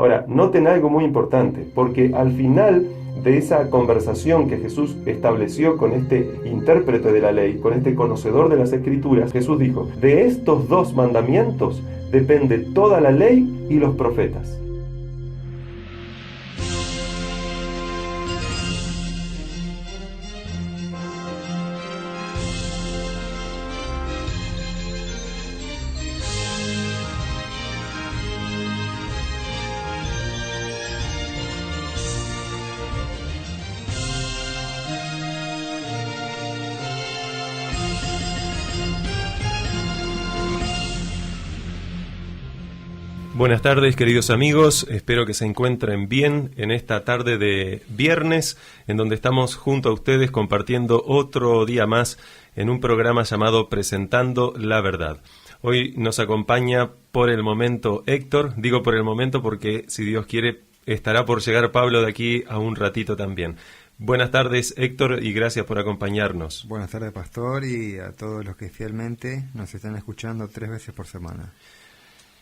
Ahora, noten algo muy importante, porque al final de esa conversación que Jesús estableció con este intérprete de la ley, con este conocedor de las Escrituras, Jesús dijo, de estos dos mandamientos depende toda la ley y los profetas. Buenas tardes, queridos amigos, espero que se encuentren bien en esta tarde de viernes, en donde estamos junto a ustedes compartiendo otro día más en un programa llamado Presentando la Verdad. Hoy nos acompaña por el momento Héctor, digo por el momento porque si Dios quiere estará por llegar Pablo de aquí a un ratito también. Buenas tardes, Héctor, y gracias por acompañarnos. Buenas tardes, Pastor, y a todos los que fielmente nos están escuchando 3 veces por semana.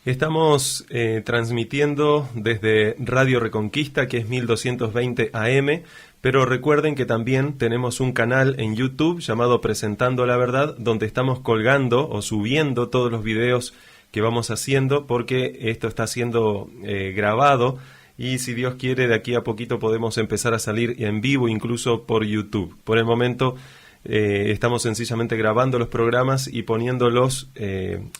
Estamos transmitiendo desde Radio Reconquista, que es 1220 AM, pero recuerden que también tenemos un canal en YouTube llamado Presentando la Verdad, donde estamos colgando o subiendo todos los videos que vamos haciendo, porque esto está siendo grabado, y si Dios quiere, de aquí a poquito podemos empezar a salir en vivo, incluso por YouTube. Por el momento estamos sencillamente grabando los programas y poniéndolos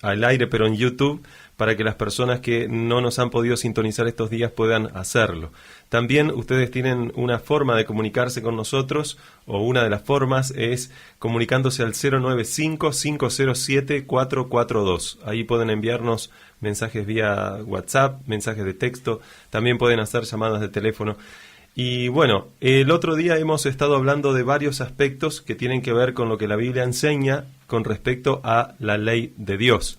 al aire, pero en YouTube, para que las personas que no nos han podido sintonizar estos días puedan hacerlo. También ustedes tienen una forma de comunicarse con nosotros, o una de las formas es comunicándose al 095-507-442. Ahí pueden enviarnos mensajes vía WhatsApp, mensajes de texto, también pueden hacer llamadas de teléfono. Y bueno, el otro día hemos estado hablando de varios aspectos que tienen que ver con lo que la Biblia enseña con respecto a la ley de Dios.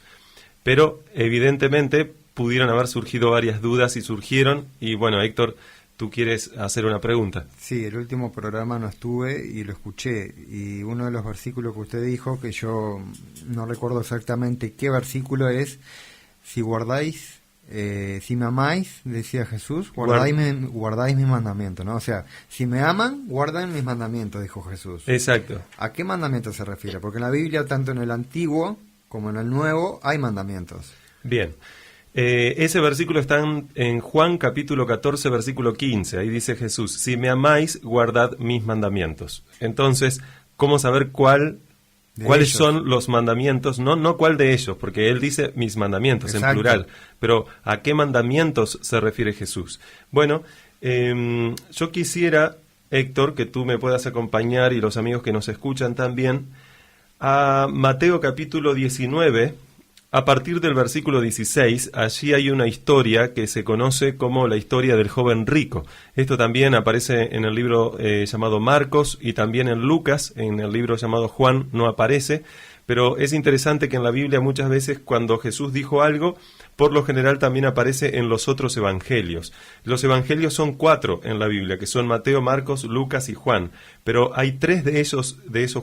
Pero evidentemente pudieron haber surgido varias dudas y surgieron. Y bueno, Héctor, tú quieres hacer una pregunta. Sí, el último programa no estuve y lo escuché. Y uno de los versículos que usted dijo, que yo no recuerdo exactamente qué versículo es, si guardáis, si me amáis, decía Jesús, guardáis mis mandamientos, ¿no? O sea, si me aman, guardan mis mandamientos, dijo Jesús. Exacto. ¿A qué mandamientos se refiere? Porque en la Biblia, tanto en el Antiguo como en el Nuevo, hay mandamientos. Bien. Ese versículo está en Juan capítulo 14, versículo 15. Ahí dice Jesús, si me amáis, guardad mis mandamientos. Entonces, ¿cómo saber cuáles son los mandamientos? No cuál de ellos, porque él dice mis mandamientos. Exacto. En plural. Pero ¿a qué mandamientos se refiere Jesús? Bueno, yo quisiera, Héctor, que tú me puedas acompañar y los amigos que nos escuchan también, a Mateo capítulo 19, a partir del versículo 16, allí hay una historia que se conoce como la historia del joven rico. Esto también aparece en el libro llamado Marcos y también en Lucas, en el libro llamado Juan no aparece, pero es interesante que en la Biblia muchas veces cuando Jesús dijo algo, por lo general también aparece en los otros evangelios. Los evangelios son 4 en la Biblia, que son Mateo, Marcos, Lucas y Juan, pero hay 3 de esos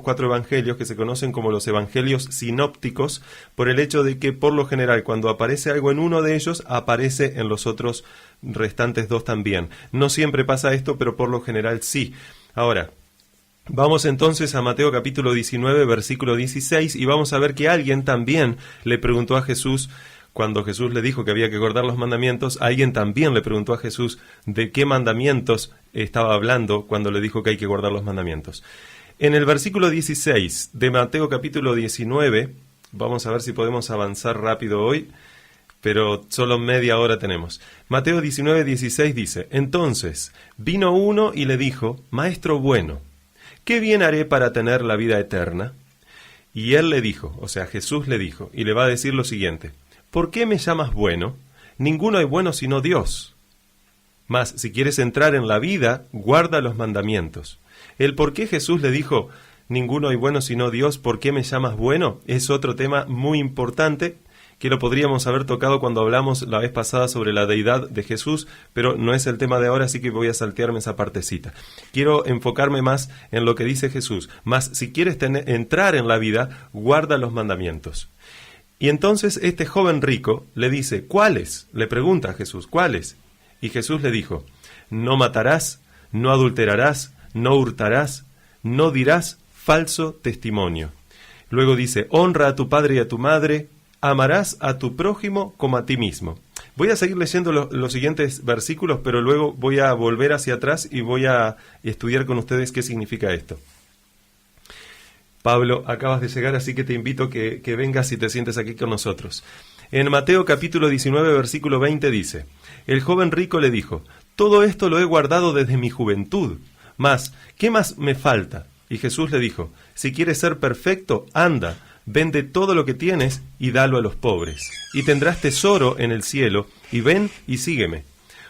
4 evangelios que se conocen como los evangelios sinópticos, por el hecho de que por lo general cuando aparece algo en uno de ellos, aparece en los otros restantes 2 también. No siempre pasa esto, pero por lo general sí. Ahora, vamos entonces a Mateo capítulo 19, versículo 16, y vamos a ver que alguien también le preguntó a Jesús, cuando Jesús le dijo que había que guardar los mandamientos, alguien también le preguntó a Jesús de qué mandamientos estaba hablando cuando le dijo que hay que guardar los mandamientos. En el versículo 16 de Mateo capítulo 19, vamos a ver si podemos avanzar rápido hoy, pero solo media hora tenemos. Mateo 19, 16 dice, entonces vino uno y le dijo, Maestro bueno, ¿qué bien haré para tener la vida eterna? Y él le dijo, o sea, Jesús le dijo, y le va a decir lo siguiente, ¿por qué me llamas bueno? Ninguno hay bueno sino Dios. Mas, si quieres entrar en la vida, guarda los mandamientos. El por qué Jesús le dijo, ninguno hay bueno sino Dios, ¿por qué me llamas bueno? Es otro tema muy importante que lo podríamos haber tocado cuando hablamos la vez pasada sobre la deidad de Jesús, pero no es el tema de ahora, así que voy a saltearme esa partecita. Quiero enfocarme más en lo que dice Jesús. Mas, si quieres entrar en la vida, guarda los mandamientos. Y entonces este joven rico le dice, ¿cuáles? Le pregunta a Jesús, ¿cuáles? Y Jesús le dijo, no matarás, no adulterarás, no hurtarás, no dirás falso testimonio. Luego dice, honra a tu padre y a tu madre, amarás a tu prójimo como a ti mismo. Voy a seguir leyendo los siguientes versículos, pero luego voy a volver hacia atrás y voy a estudiar con ustedes qué significa esto. Pablo, acabas de llegar, así que te invito que vengas y te sientes aquí con nosotros. En Mateo capítulo 19, versículo 20 dice, el joven rico le dijo, todo esto lo he guardado desde mi juventud, mas, ¿qué más me falta? Y Jesús le dijo, si quieres ser perfecto, anda, vende todo lo que tienes y dalo a los pobres, y tendrás tesoro en el cielo, y ven y sígueme.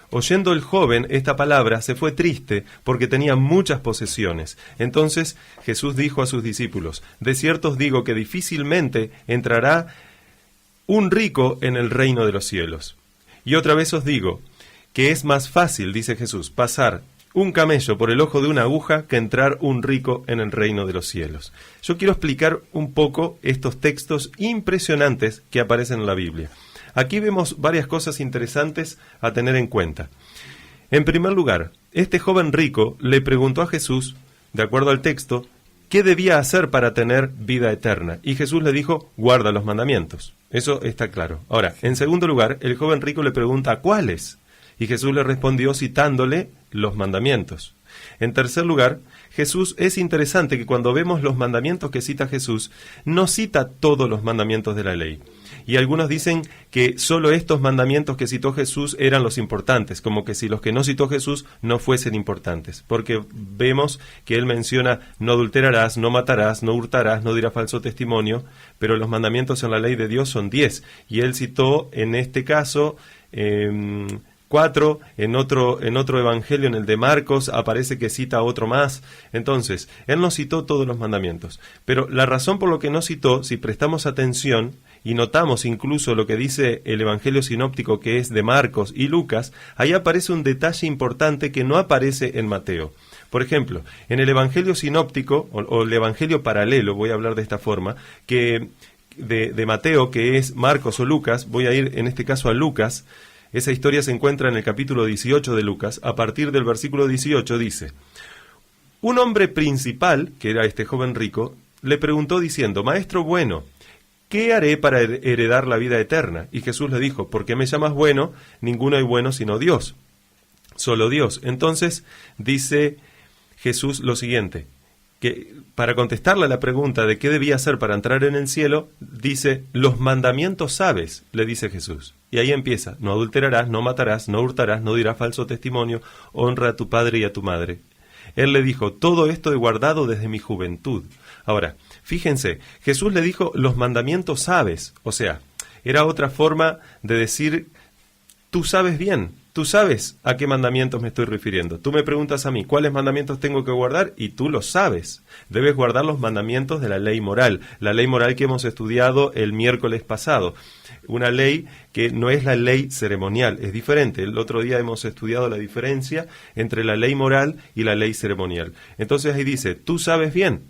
Oyendo el joven esta palabra, se fue triste, porque tenía muchas posesiones. Entonces Jesús dijo a sus discípulos, de cierto os digo que difícilmente entrará un rico en el reino de los cielos. Y otra vez os digo, que es más fácil, dice Jesús, pasar un camello por el ojo de una aguja que entrar un rico en el reino de los cielos. Yo quiero explicar un poco estos textos impresionantes que aparecen en la Biblia. Aquí vemos varias cosas interesantes a tener en cuenta. En primer lugar, este joven rico le preguntó a Jesús, de acuerdo al texto, ¿qué debía hacer para tener vida eterna? Y Jesús le dijo, guarda los mandamientos. Eso está claro. Ahora, en segundo lugar, el joven rico le pregunta, ¿cuáles? Y Jesús le respondió citándole los mandamientos. En tercer lugar, Jesús, es interesante que cuando vemos los mandamientos que cita Jesús, no cita todos los mandamientos de la ley. Y algunos dicen que solo estos mandamientos que citó Jesús eran los importantes, como que si los que no citó Jesús no fuesen importantes. Porque vemos que él menciona, no adulterarás, no matarás, no hurtarás, no dirás falso testimonio, pero los mandamientos en la ley de Dios son 10. Y él citó, en este caso, 4, en otro evangelio, en el de Marcos, aparece que cita otro más. Entonces, él no citó todos los mandamientos. Pero la razón por lo que no citó, si prestamos atención y notamos incluso lo que dice el evangelio sinóptico, que es de Marcos y Lucas, ahí aparece un detalle importante que no aparece en Mateo. Por ejemplo, en el evangelio sinóptico, o el evangelio paralelo, voy a hablar de esta forma, que de Mateo, que es Marcos o Lucas, voy a ir en este caso a Lucas. Esa historia se encuentra en el capítulo 18 de Lucas. A partir del versículo 18 dice, un hombre principal, que era este joven rico, le preguntó diciendo, Maestro bueno, ¿qué haré para heredar la vida eterna? Y Jesús le dijo, ¿por qué me llamas bueno? Ninguno hay bueno sino Dios, solo Dios. Entonces dice Jesús lo siguiente, que para contestarle a la pregunta de qué debía hacer para entrar en el cielo, dice, los mandamientos sabes, le dice Jesús. Y ahí empieza, no adulterarás, no matarás, no hurtarás, no dirás falso testimonio, honra a tu padre y a tu madre. Él le dijo, todo esto he guardado desde mi juventud. Ahora, fíjense, Jesús le dijo, los mandamientos sabes, o sea, era otra forma de decir, tú sabes bien, tú sabes a qué mandamientos me estoy refiriendo. Tú me preguntas a mí, ¿cuáles mandamientos tengo que guardar? Y tú los sabes. Debes guardar los mandamientos de la ley moral que hemos estudiado el miércoles pasado. Una ley que no es la ley ceremonial, es diferente. El otro día hemos estudiado la diferencia entre la ley moral y la ley ceremonial. Entonces ahí dice, tú sabes bien.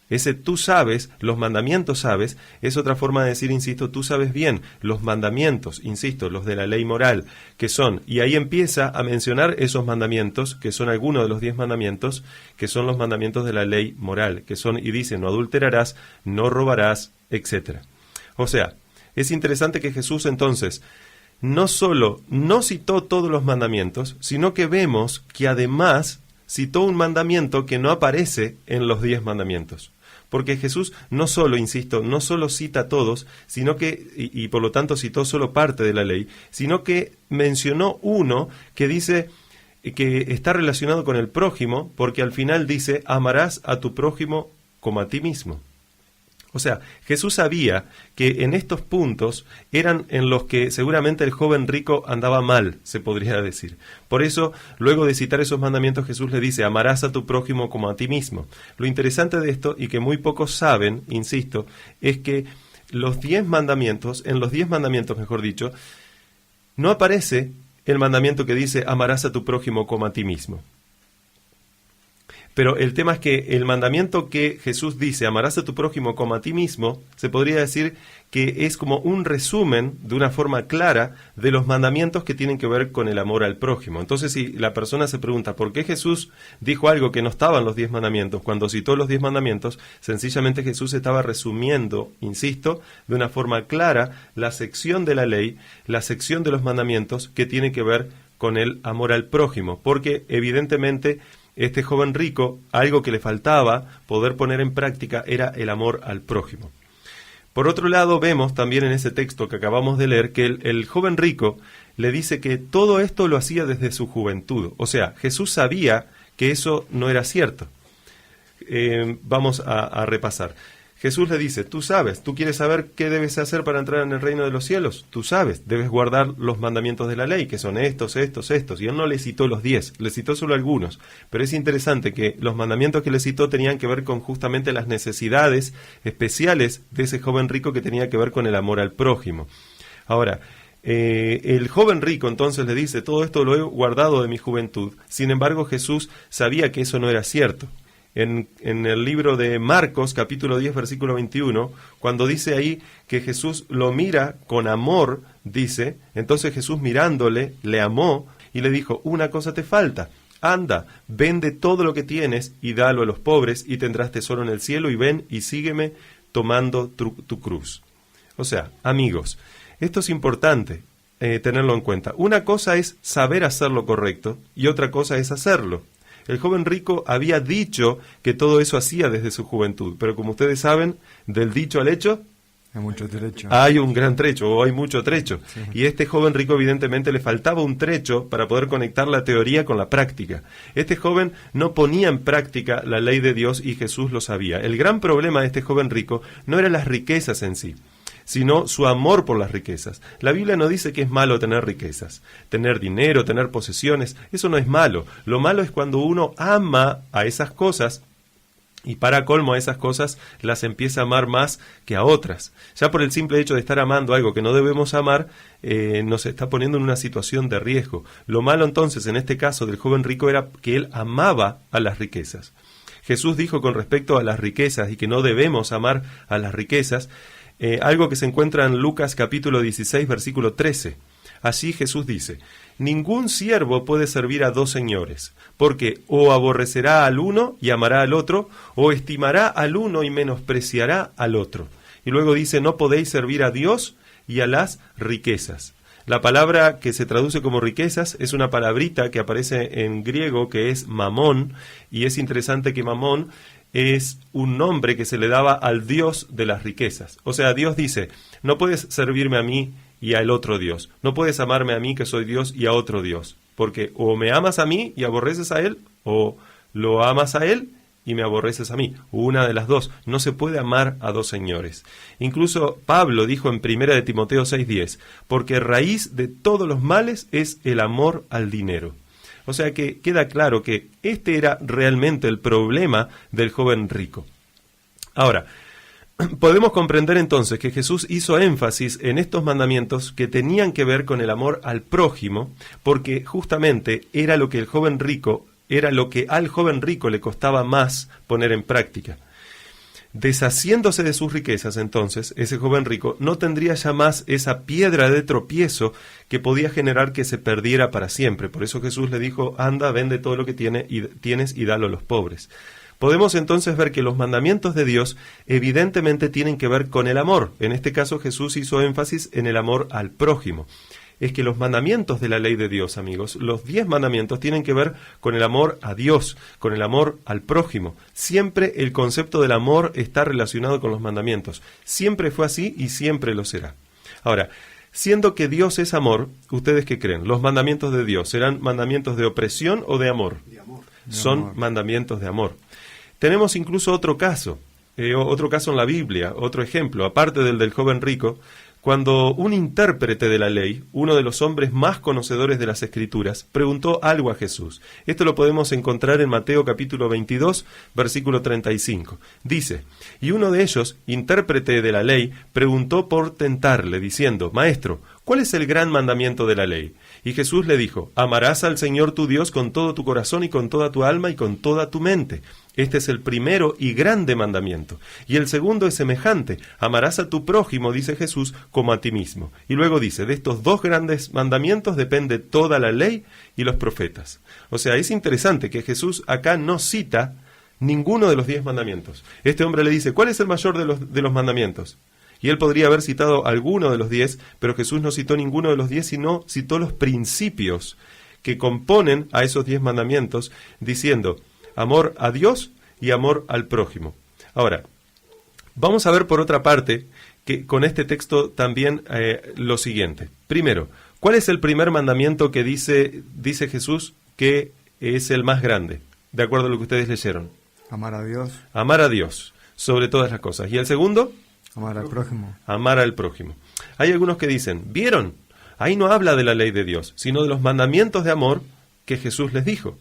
Ese tú sabes, los mandamientos sabes, es otra forma de decir, insisto, tú sabes bien, los mandamientos, insisto, los de la ley moral, que son, y ahí empieza a mencionar esos mandamientos, que son algunos de los 10 mandamientos, que son los mandamientos de la ley moral, que son, y dice, no adulterarás, no robarás, etc. O sea, es interesante que Jesús entonces no solo no citó todos los mandamientos, sino que vemos que además citó un mandamiento que no aparece en los 10 mandamientos. Porque Jesús no solo, insisto, no solo cita todos, sino que, y por lo tanto citó solo parte de la ley, sino que mencionó uno que dice que está relacionado con el prójimo, porque al final dice, amarás a tu prójimo como a ti mismo. O sea, Jesús sabía que en estos puntos eran en los que seguramente el joven rico andaba mal, se podría decir. Por eso, luego de citar esos mandamientos, Jesús le dice, amarás a tu prójimo como a ti mismo. Lo interesante de esto, y que muy pocos saben, insisto, es que los 10 mandamientos, en los 10 mandamientos, mejor dicho, no aparece el mandamiento que dice, amarás a tu prójimo como a ti mismo. Pero el tema es que el mandamiento que Jesús dice, amarás a tu prójimo como a ti mismo, se podría decir que es como un resumen de una forma clara de los mandamientos que tienen que ver con el amor al prójimo. Entonces, si la persona se pregunta por qué Jesús dijo algo que no estaba en los 10 mandamientos, cuando citó los 10 mandamientos, sencillamente Jesús estaba resumiendo, insisto, de una forma clara la sección de la ley, la sección de los mandamientos que tiene que ver con el amor al prójimo, porque evidentemente este joven rico, algo que le faltaba poder poner en práctica era el amor al prójimo. Por otro lado, vemos también en ese texto que acabamos de leer que el joven rico le dice que todo esto lo hacía desde su juventud. O sea, Jesús sabía que eso no era cierto. Vamos a repasar. Jesús le dice, tú sabes, tú quieres saber qué debes hacer para entrar en el reino de los cielos. Tú sabes, debes guardar los mandamientos de la ley, que son estos. Y él no le citó los 10, le citó solo algunos. Pero es interesante que los mandamientos que le citó tenían que ver con justamente las necesidades especiales de ese joven rico que tenía que ver con el amor al prójimo. Ahora, el joven rico entonces le dice, todo esto lo he guardado de mi juventud. Sin embargo, Jesús sabía que eso no era cierto. En el libro de Marcos, capítulo 10, versículo 21, cuando dice ahí que Jesús lo mira con amor, dice, entonces Jesús mirándole, le amó y le dijo, una cosa te falta, anda, vende todo lo que tienes y dalo a los pobres y tendrás tesoro en el cielo y ven y sígueme tomando tu cruz. O sea, amigos, esto es importante tenerlo en cuenta. Una cosa es saber hacer lo correcto y otra cosa es hacerlo. El joven rico había dicho que todo eso hacía desde su juventud, pero como ustedes saben, del dicho al hecho hay mucho trecho. Hay un gran trecho, o hay mucho trecho. Sí. Y a este joven rico evidentemente le faltaba un trecho para poder conectar la teoría con la práctica. Este joven no ponía en práctica la ley de Dios y Jesús lo sabía. El gran problema de este joven rico no eran las riquezas en sí, sino su amor por las riquezas. La Biblia no dice que es malo tener riquezas, tener dinero, tener posesiones, eso no es malo. Lo malo es cuando uno ama a esas cosas y para colmo a esas cosas las empieza a amar más que a otras. Ya por el simple hecho de estar amando algo que no debemos amar, nos está poniendo en una situación de riesgo. Lo malo entonces en este caso del joven rico era que él amaba a las riquezas. Jesús dijo con respecto a las riquezas y que no debemos amar a las riquezas, algo que se encuentra en Lucas capítulo 16, versículo 13. Así Jesús dice, ningún siervo puede servir a dos señores, porque o aborrecerá al uno y amará al otro, o estimará al uno y menospreciará al otro. Y luego dice, no podéis servir a Dios y a las riquezas. La palabra que se traduce como riquezas es una palabrita que aparece en griego que es mamón, y es interesante que mamón es un nombre que se le daba al Dios de las riquezas. O sea, Dios dice, no puedes servirme a mí y al otro Dios. No puedes amarme a mí que soy Dios y a otro Dios. Porque o me amas a mí y aborreces a Él, o lo amas a Él y me aborreces a mí. Una de las dos. No se puede amar a dos señores. Incluso Pablo dijo en 1 de Timoteo 6:10, porque raíz de todos los males es el amor al dinero. O sea que queda claro que este era realmente el problema del joven rico. Ahora, podemos comprender entonces que Jesús hizo énfasis en estos mandamientos que tenían que ver con el amor al prójimo, porque justamente era lo que al joven rico le costaba más poner en práctica. Deshaciéndose de sus riquezas, entonces, ese joven rico no tendría ya más esa piedra de tropiezo que podía generar que se perdiera para siempre. Por eso Jesús le dijo, anda, vende todo lo que tienes y dalo a los pobres. Podemos entonces ver que los mandamientos de Dios evidentemente tienen que ver con el amor. En este caso Jesús hizo énfasis en el amor al prójimo. Es que los mandamientos de la ley de Dios, amigos, los 10 mandamientos tienen que ver con el amor a Dios, con el amor al prójimo. Siempre el concepto del amor está relacionado con los mandamientos. Siempre fue así y siempre lo será. Ahora, siendo que Dios es amor, ¿ustedes qué creen? ¿Los mandamientos de Dios serán mandamientos de opresión o de amor? De amor. Son mandamientos de amor. Tenemos incluso otro caso en la Biblia, otro ejemplo, aparte del joven rico, cuando un intérprete de la ley, uno de los hombres más conocedores de las Escrituras, preguntó algo a Jesús. Esto lo podemos encontrar en Mateo capítulo 22, versículo 35. Dice, y uno de ellos, intérprete de la ley, preguntó por tentarle, diciendo, Maestro, ¿cuál es el gran mandamiento de la ley? Y Jesús le dijo, amarás al Señor tu Dios con todo tu corazón y con toda tu alma y con toda tu mente. Este es el primero y grande mandamiento. Y el segundo es semejante, amarás a tu prójimo, dice Jesús, como a ti mismo. Y luego dice, de estos dos grandes mandamientos depende toda la ley y los profetas. O sea, es interesante que Jesús acá no cita ninguno de los 10 mandamientos. Este hombre le dice, ¿cuál es el mayor de los mandamientos? Y él podría haber citado alguno de los 10, pero Jesús no citó ninguno de los 10, sino citó los principios que componen a esos 10 mandamientos, diciendo, amor a Dios y amor al prójimo. Ahora, vamos a ver por otra parte, que con este texto también lo siguiente. Primero, ¿cuál es el primer mandamiento que dice Jesús que es el más grande, de acuerdo a lo que ustedes leyeron? Amar a Dios. Amar a Dios sobre todas las cosas. ¿Y el segundo? Amar al prójimo. Amar al prójimo. Hay algunos que dicen, ¿vieron? Ahí no habla de la ley de Dios, sino de los mandamientos de amor que Jesús les dijo.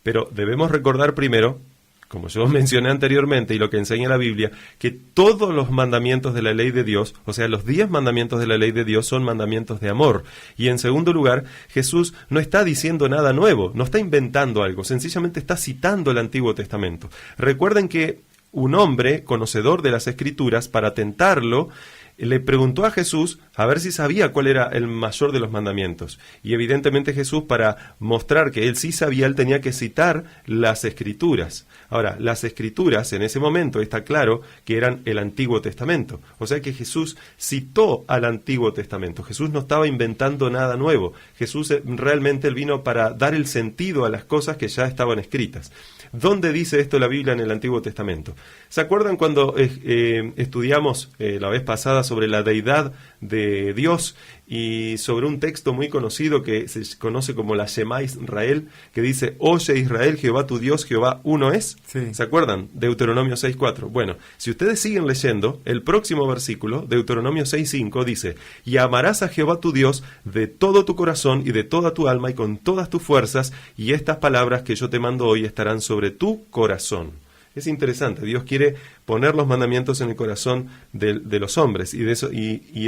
Pero debemos recordar primero, como yo mencioné anteriormente y lo que enseña la Biblia, que todos los mandamientos de la ley de Dios, o sea, los 10 mandamientos de la ley de Dios son mandamientos de amor. Y en segundo lugar, Jesús no está diciendo nada nuevo, no está inventando algo, sencillamente está citando el Antiguo Testamento. Recuerden que un hombre conocedor de las Escrituras, para tentarlo, le preguntó a Jesús a ver si sabía cuál era el mayor de los mandamientos. Y evidentemente Jesús, para mostrar que él sí sabía, él tenía que citar las Escrituras. Ahora, las Escrituras en ese momento está claro que eran el Antiguo Testamento. O sea que Jesús citó al Antiguo Testamento. Jesús no estaba inventando nada nuevo. Jesús realmente él vino para dar el sentido a las cosas que ya estaban escritas. ¿Dónde dice esto la Biblia en el Antiguo Testamento? ¿Se acuerdan cuando estudiamos la vez pasada sobre la deidad de Dios y sobre un texto muy conocido que se conoce como la Shema Israel, que dice, oye Israel, Jehová tu Dios, Jehová uno es? Sí. ¿Se acuerdan? Deuteronomio 6.4. Bueno, si ustedes siguen leyendo, el próximo versículo, Deuteronomio 6.5, dice, y amarás a Jehová tu Dios de todo tu corazón y de toda tu alma y con todas tus fuerzas, y estas palabras que yo te mando hoy estarán sobre tu corazón. Es interesante, Dios quiere poner los mandamientos en el corazón de los hombres, y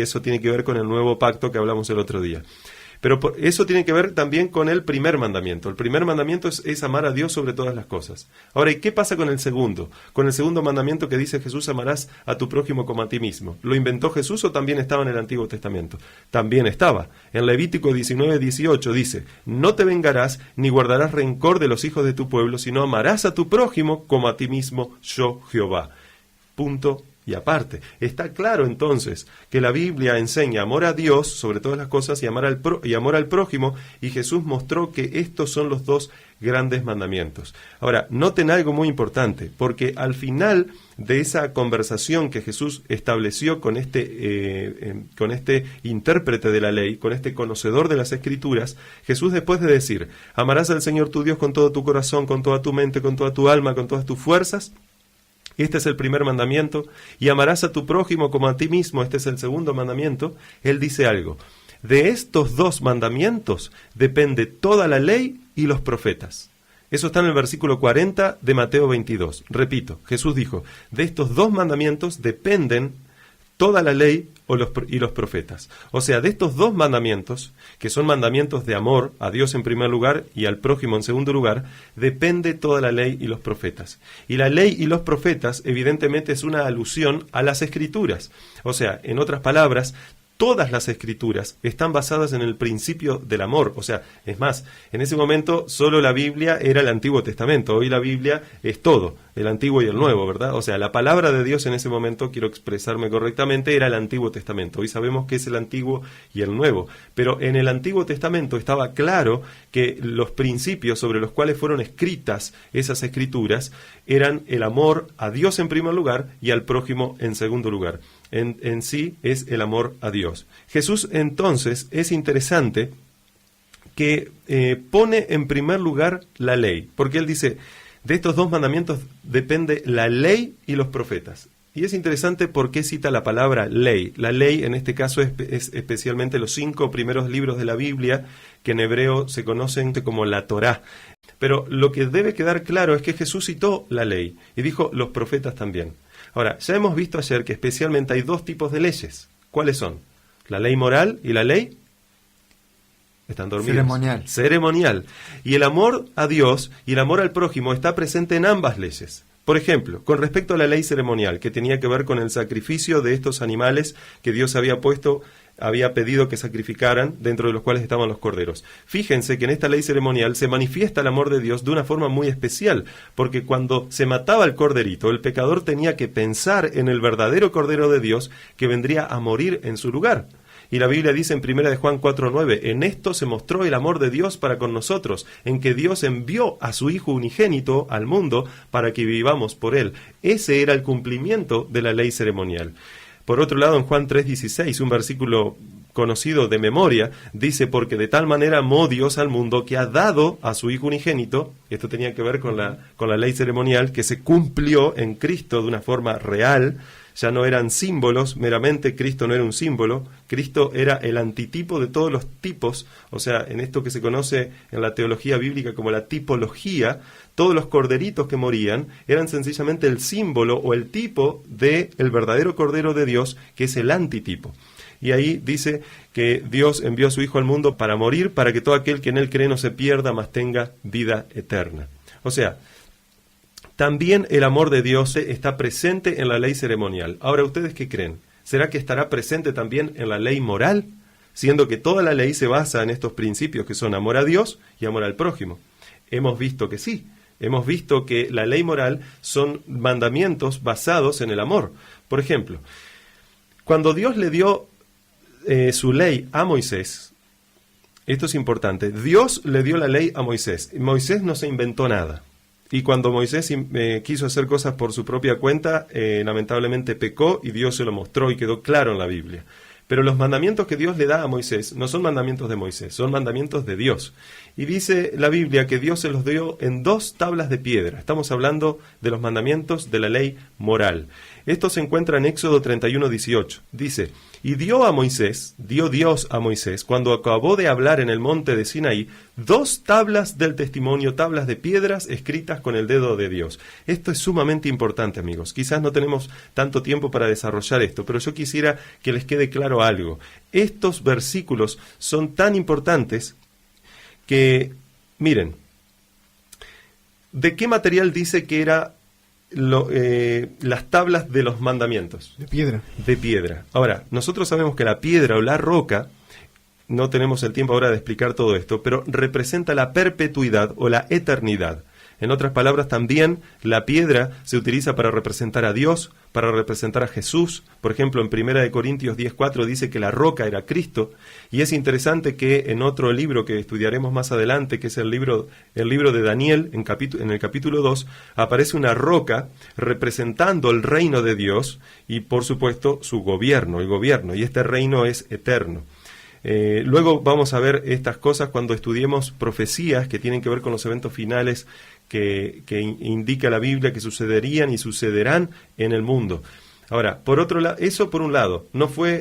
eso tiene que ver con el nuevo pacto que hablamos el otro día. Pero eso tiene que ver también con el primer mandamiento. El primer mandamiento es amar a Dios sobre todas las cosas. Ahora, ¿y qué pasa con el segundo? Con el segundo mandamiento que dice Jesús, amarás a tu prójimo como a ti mismo. ¿Lo inventó Jesús o también estaba en el Antiguo Testamento? También estaba. En Levítico 19:18 dice, no te vengarás ni guardarás rencor de los hijos de tu pueblo, sino amarás a tu prójimo como a ti mismo, yo Jehová. Punto. Y aparte, está claro entonces que la Biblia enseña amor a Dios sobre todas las cosas y amor al prójimo, y Jesús mostró que estos son los dos grandes mandamientos. Ahora, noten algo muy importante, porque al final de esa conversación que Jesús estableció con este intérprete de la ley, con este conocedor de las Escrituras, Jesús, después de decir, amarás al Señor tu Dios con todo tu corazón, con toda tu mente, con toda tu alma, con todas tus fuerzas, este es el primer mandamiento, y amarás a tu prójimo como a ti mismo, este es el segundo mandamiento. Él dice algo, de estos dos mandamientos depende toda la ley y los profetas. Eso está en el versículo 40 de Mateo 22. Repito, Jesús dijo, de estos dos mandamientos dependen toda la ley y los profetas. O sea, de estos dos mandamientos, que son mandamientos de amor a Dios en primer lugar y al prójimo en segundo lugar, depende toda la ley y los profetas. Y la ley y los profetas, evidentemente, es una alusión a las Escrituras. O sea, en otras palabras, todas las Escrituras están basadas en el principio del amor. O sea, es más, en ese momento solo la Biblia era el Antiguo Testamento. Hoy la Biblia es todo, el Antiguo y el Nuevo, ¿verdad? O sea, la palabra de Dios en ese momento, quiero expresarme correctamente, era el Antiguo Testamento. Hoy sabemos que es el Antiguo y el Nuevo. Pero en el Antiguo Testamento estaba claro que los principios sobre los cuales fueron escritas esas Escrituras eran el amor a Dios en primer lugar y al prójimo en segundo lugar. En sí es el amor a Dios. Jesús entonces es interesante que pone en primer lugar la ley, porque él dice, de estos dos mandamientos depende la ley y los profetas. Y es interesante por qué cita la palabra ley. La ley en este caso es especialmente los 5 primeros libros de la Biblia, que en hebreo se conocen como la Torá. Pero lo que debe quedar claro es que Jesús citó la ley y dijo los profetas también. Ahora, ya hemos visto ayer que especialmente hay dos tipos de leyes. ¿Cuáles son? ¿La ley moral y la ley Están dormidos. Ceremonial. Ceremonial. Y el amor a Dios y el amor al prójimo está presente en ambas leyes. Por ejemplo, con respecto a la ley ceremonial, que tenía que ver con el sacrificio de estos animales que Dios había pedido que sacrificaran, dentro de los cuales estaban los corderos. Fíjense que en esta ley ceremonial se manifiesta el amor de Dios de una forma muy especial, porque cuando se mataba el corderito, el pecador tenía que pensar en el verdadero Cordero de Dios que vendría a morir en su lugar. Y la Biblia dice en 1 de Juan 4:9, en esto se mostró el amor de Dios para con nosotros, en que Dios envió a su Hijo unigénito al mundo para que vivamos por él. Ese era el cumplimiento de la ley ceremonial. Por otro lado, en Juan 3:16, un versículo conocido de memoria, dice, porque de tal manera amó Dios al mundo que ha dado a su Hijo unigénito. Esto tenía que ver con la ley ceremonial que se cumplió en Cristo de una forma real. Ya no eran símbolos, meramente Cristo no era un símbolo, Cristo era el antitipo de todos los tipos, o sea, en esto que se conoce en la teología bíblica como la tipología, todos los corderitos que morían eran sencillamente el símbolo o el tipo del verdadero Cordero de Dios, que es el antitipo. Y ahí dice que Dios envió a su Hijo al mundo para morir, para que todo aquel que en él cree no se pierda, mas tenga vida eterna. O sea, también el amor de Dios está presente en la ley ceremonial. Ahora, ¿ustedes qué creen? ¿Será que estará presente también en la ley moral? Siendo que toda la ley se basa en estos principios que son amor a Dios y amor al prójimo. Hemos visto que sí. Hemos visto que la ley moral son mandamientos basados en el amor. Por ejemplo, cuando Dios le dio su ley a Moisés, esto es importante, Dios le dio la ley a Moisés. Moisés no se inventó nada. Y cuando Moisés quiso hacer cosas por su propia cuenta, lamentablemente pecó y Dios se lo mostró y quedó claro en la Biblia. Pero los mandamientos que Dios le da a Moisés no son mandamientos de Moisés, son mandamientos de Dios. Y dice la Biblia que Dios se los dio en 2 tablas de piedra. Estamos hablando de los mandamientos de la ley moral. Esto se encuentra en Éxodo 31:18. Dice, y dio Dios a Moisés, cuando acabó de hablar en el monte de Sinaí, 2 tablas del testimonio, tablas de piedras escritas con el dedo de Dios. Esto es sumamente importante, amigos. Quizás no tenemos tanto tiempo para desarrollar esto, pero yo quisiera que les quede claro algo. Estos versículos son tan importantes que, miren, ¿de qué material dice que era las tablas de los mandamientos? De piedra. De piedra. Ahora, nosotros sabemos que la piedra o la roca, no tenemos el tiempo ahora de explicar todo esto, pero representa la perpetuidad o la eternidad. En otras palabras, también la piedra se utiliza para representar a Dios, para representar a Jesús. Por ejemplo, en 1 Corintios 10:4 dice que la roca era Cristo. Y es interesante que en otro libro que estudiaremos más adelante, que es el libro de Daniel, en el capítulo 2, aparece una roca representando el reino de Dios y, por supuesto, su gobierno, el gobierno. Y este reino es eterno. Luego vamos a ver estas cosas cuando estudiemos profecías que tienen que ver con los eventos finales que indica la Biblia que sucederían y sucederán en el mundo. Ahora, por otro lado, eso por un lado,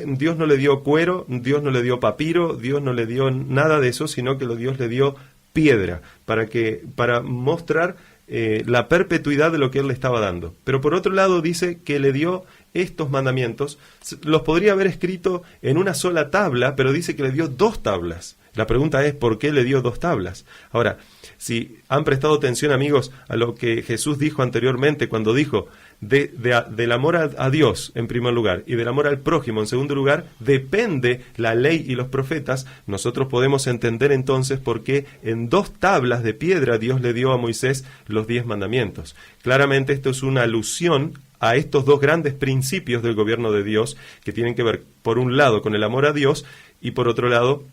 Dios no le dio cuero, Dios no le dio papiro, Dios no le dio nada de eso, sino que Dios le dio piedra para mostrar la perpetuidad de lo que Él le estaba dando. Pero por otro lado dice que le dio estos mandamientos, los podría haber escrito en una sola tabla, pero dice que le dio 2 tablas. La pregunta es, ¿por qué le dio 2 tablas? Ahora, si han prestado atención, amigos, a lo que Jesús dijo anteriormente cuando dijo del amor a Dios en primer lugar y del amor al prójimo en segundo lugar, depende la ley y los profetas, nosotros podemos entender entonces por qué en 2 tablas de piedra Dios le dio a Moisés los 10 mandamientos. Claramente esto es una alusión a estos 2 grandes principios del gobierno de Dios que tienen que ver, por un lado, con el amor a Dios y por otro lado,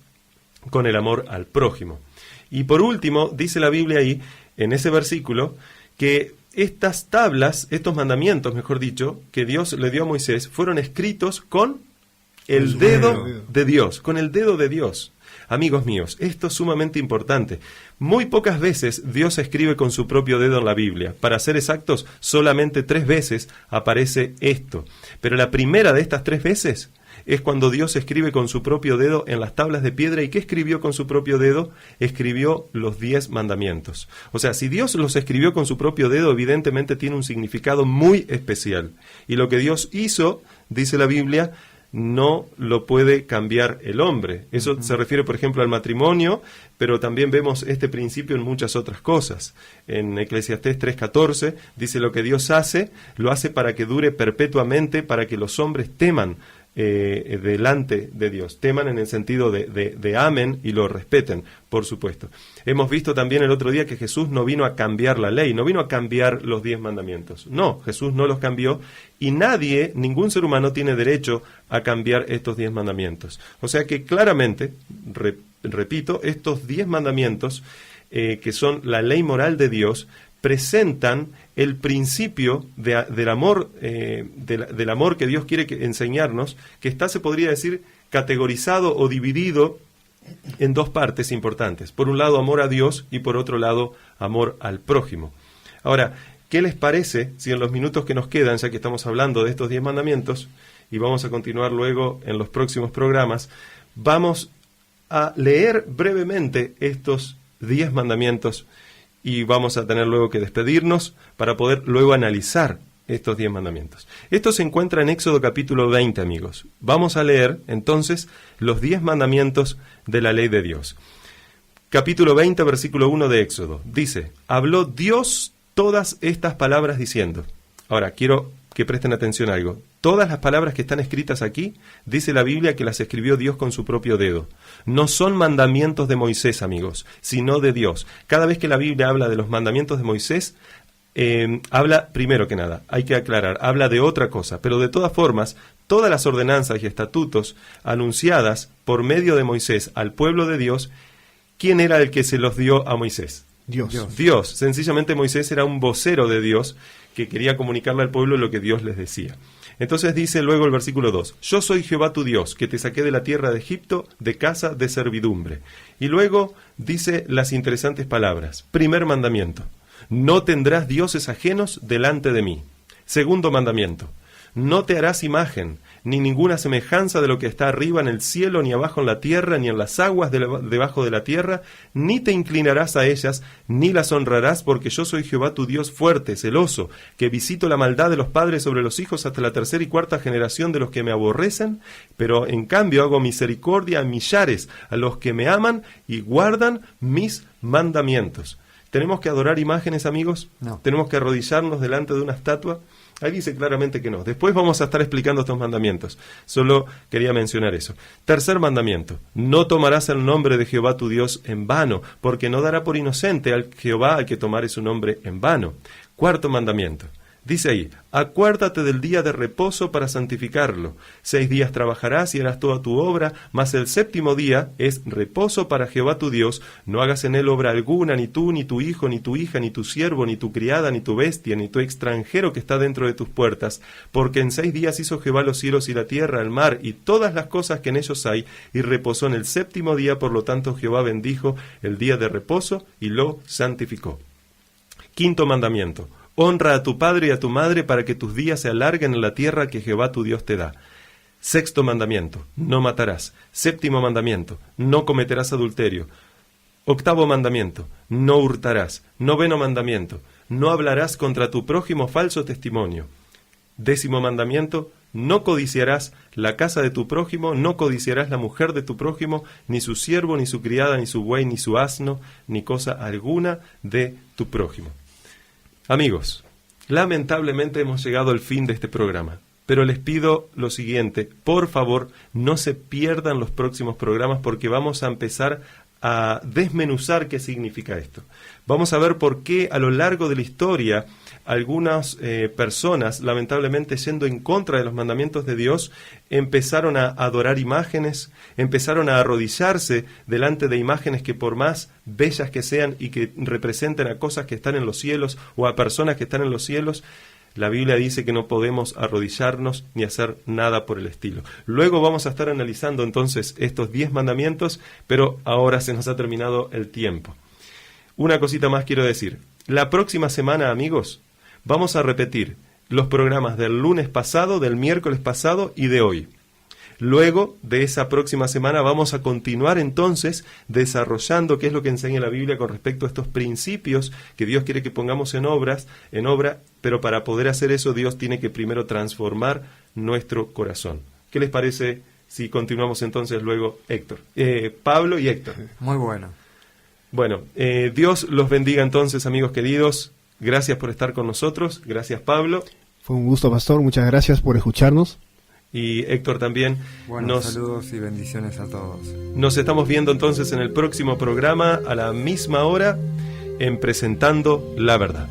con el amor al prójimo. Y por último, dice la Biblia ahí, en ese versículo, que estas tablas, estos mandamientos, mejor dicho, que Dios le dio a Moisés, fueron escritos con el dedo de Dios, con el dedo de Dios. Amigos míos, esto es sumamente importante. Muy pocas veces Dios escribe con su propio dedo en la Biblia. Para ser exactos, solamente 3 veces aparece esto. Pero la primera de estas 3 veces es cuando Dios escribe con su propio dedo en las tablas de piedra. ¿Y qué escribió con su propio dedo? Escribió los 10 mandamientos. O sea, si Dios los escribió con su propio dedo, evidentemente tiene un significado muy especial. Y lo que Dios hizo, dice la Biblia, no lo puede cambiar el hombre. Eso se refiere, por ejemplo, al matrimonio, pero también vemos este principio en muchas otras cosas. En Eclesiastés 3:14 dice: lo que Dios hace, lo hace para que dure perpetuamente, para que los hombres teman delante de Dios. Teman en el sentido de amen y lo respeten, por supuesto. Hemos visto también el otro día que Jesús no vino a cambiar la ley, no vino a cambiar los 10 mandamientos. No, Jesús no los cambió, y nadie, ningún ser humano tiene derecho a cambiar estos 10 mandamientos. O sea que claramente, repito, estos 10 mandamientos, que son la ley moral de Dios, presentan el principio del amor que Dios quiere enseñarnos, que está, se podría decir, categorizado o dividido en dos partes importantes. Por un lado, amor a Dios, y por otro lado, amor al prójimo. Ahora, ¿qué les parece si en los minutos que nos quedan, ya que estamos hablando de estos 10 mandamientos, y vamos a continuar luego en los próximos programas, vamos a leer brevemente estos 10 mandamientos, y vamos a tener luego que despedirnos para poder luego analizar estos 10 mandamientos. Esto se encuentra en Éxodo capítulo 20, amigos. Vamos a leer entonces los 10 mandamientos de la ley de Dios. Capítulo 20, versículo 1 de Éxodo. Dice: habló Dios todas estas palabras diciendo. Ahora, quiero que presten atención a algo. Todas las palabras que están escritas aquí, dice la Biblia que las escribió Dios con su propio dedo. No son mandamientos de Moisés, amigos, sino de Dios. Cada vez que la Biblia habla de los mandamientos de Moisés, habla, primero que nada, hay que aclarar, habla de otra cosa, pero de todas formas, todas las ordenanzas y estatutos anunciadas por medio de Moisés al pueblo de Dios, ¿quién era el que se los dio a Moisés? Dios. Sencillamente Moisés era un vocero de Dios que quería comunicarle al pueblo lo que Dios les decía. Entonces dice luego el versículo 2: yo soy Jehová tu Dios, que te saqué de la tierra de Egipto, de casa de servidumbre. Y luego dice las interesantes palabras. Primer mandamiento: no tendrás dioses ajenos delante de mí. Segundo mandamiento: no te harás imagen, ni ninguna semejanza de lo que está arriba en el cielo, ni abajo en la tierra, ni en las aguas debajo de la tierra, ni te inclinarás a ellas, ni las honrarás, porque yo soy Jehová tu Dios fuerte, celoso, que visito la maldad de los padres sobre los hijos hasta la tercera y cuarta generación de los que me aborrecen, pero en cambio hago misericordia a millares, a los que me aman y guardan mis mandamientos. ¿Tenemos que adorar imágenes, amigos? No. ¿Tenemos que arrodillarnos delante de una estatua? Ahí dice claramente que no. Después vamos a estar explicando estos mandamientos. Solo quería mencionar eso. Tercer mandamiento: no tomarás el nombre de Jehová tu Dios en vano, porque no dará por inocente al Jehová al que tomare su nombre en vano. Cuarto mandamiento. Dice ahí: acuérdate del día de reposo para santificarlo. 6 días trabajarás y harás toda tu obra, mas el séptimo día es reposo para Jehová tu Dios. No hagas en él obra alguna, ni tú, ni tu hijo, ni tu hija, ni tu siervo, ni tu criada, ni tu bestia, ni tu extranjero que está dentro de tus puertas. Porque en 6 días hizo Jehová los cielos y la tierra, el mar y todas las cosas que en ellos hay, y reposó en el séptimo día. Por lo tanto Jehová bendijo el día de reposo y lo santificó. Quinto mandamiento: honra a tu padre y a tu madre para que tus días se alarguen en la tierra que Jehová tu Dios te da. Sexto mandamiento: no matarás. Séptimo mandamiento: no cometerás adulterio. Octavo mandamiento: no hurtarás. Noveno mandamiento: no hablarás contra tu prójimo falso testimonio. Décimo mandamiento: no codiciarás la casa de tu prójimo, no codiciarás la mujer de tu prójimo, ni su siervo, ni su criada, ni su buey, ni su asno, ni cosa alguna de tu prójimo. Amigos, lamentablemente hemos llegado al fin de este programa, pero les pido lo siguiente: por favor, no se pierdan los próximos programas, porque vamos a empezar a desmenuzar qué significa esto. Vamos a ver por qué a lo largo de la historia algunas personas, lamentablemente yendo en contra de los mandamientos de Dios, empezaron a adorar imágenes, empezaron a arrodillarse delante de imágenes que, por más bellas que sean y que representen a cosas que están en los cielos o a personas que están en los cielos, la Biblia dice que no podemos arrodillarnos ni hacer nada por el estilo. Luego vamos a estar analizando entonces estos 10 mandamientos, pero ahora se nos ha terminado el tiempo. Una cosita más quiero decir. La próxima semana, amigos, vamos a repetir los programas del lunes pasado, del miércoles pasado y de hoy. Luego de esa próxima semana vamos a continuar entonces desarrollando qué es lo que enseña la Biblia con respecto a estos principios que Dios quiere que pongamos en obra, pero para poder hacer eso Dios tiene que primero transformar nuestro corazón. ¿Qué les parece si continuamos entonces luego, Héctor? Pablo y Héctor. Muy bueno. Bueno, Dios los bendiga entonces, amigos queridos. Gracias por estar con nosotros. Gracias, Pablo. Fue un gusto, pastor. Muchas gracias por escucharnos. Y Héctor también. Bueno, saludos y bendiciones a todos. Nos estamos viendo entonces en el próximo programa a la misma hora en Presentando la Verdad.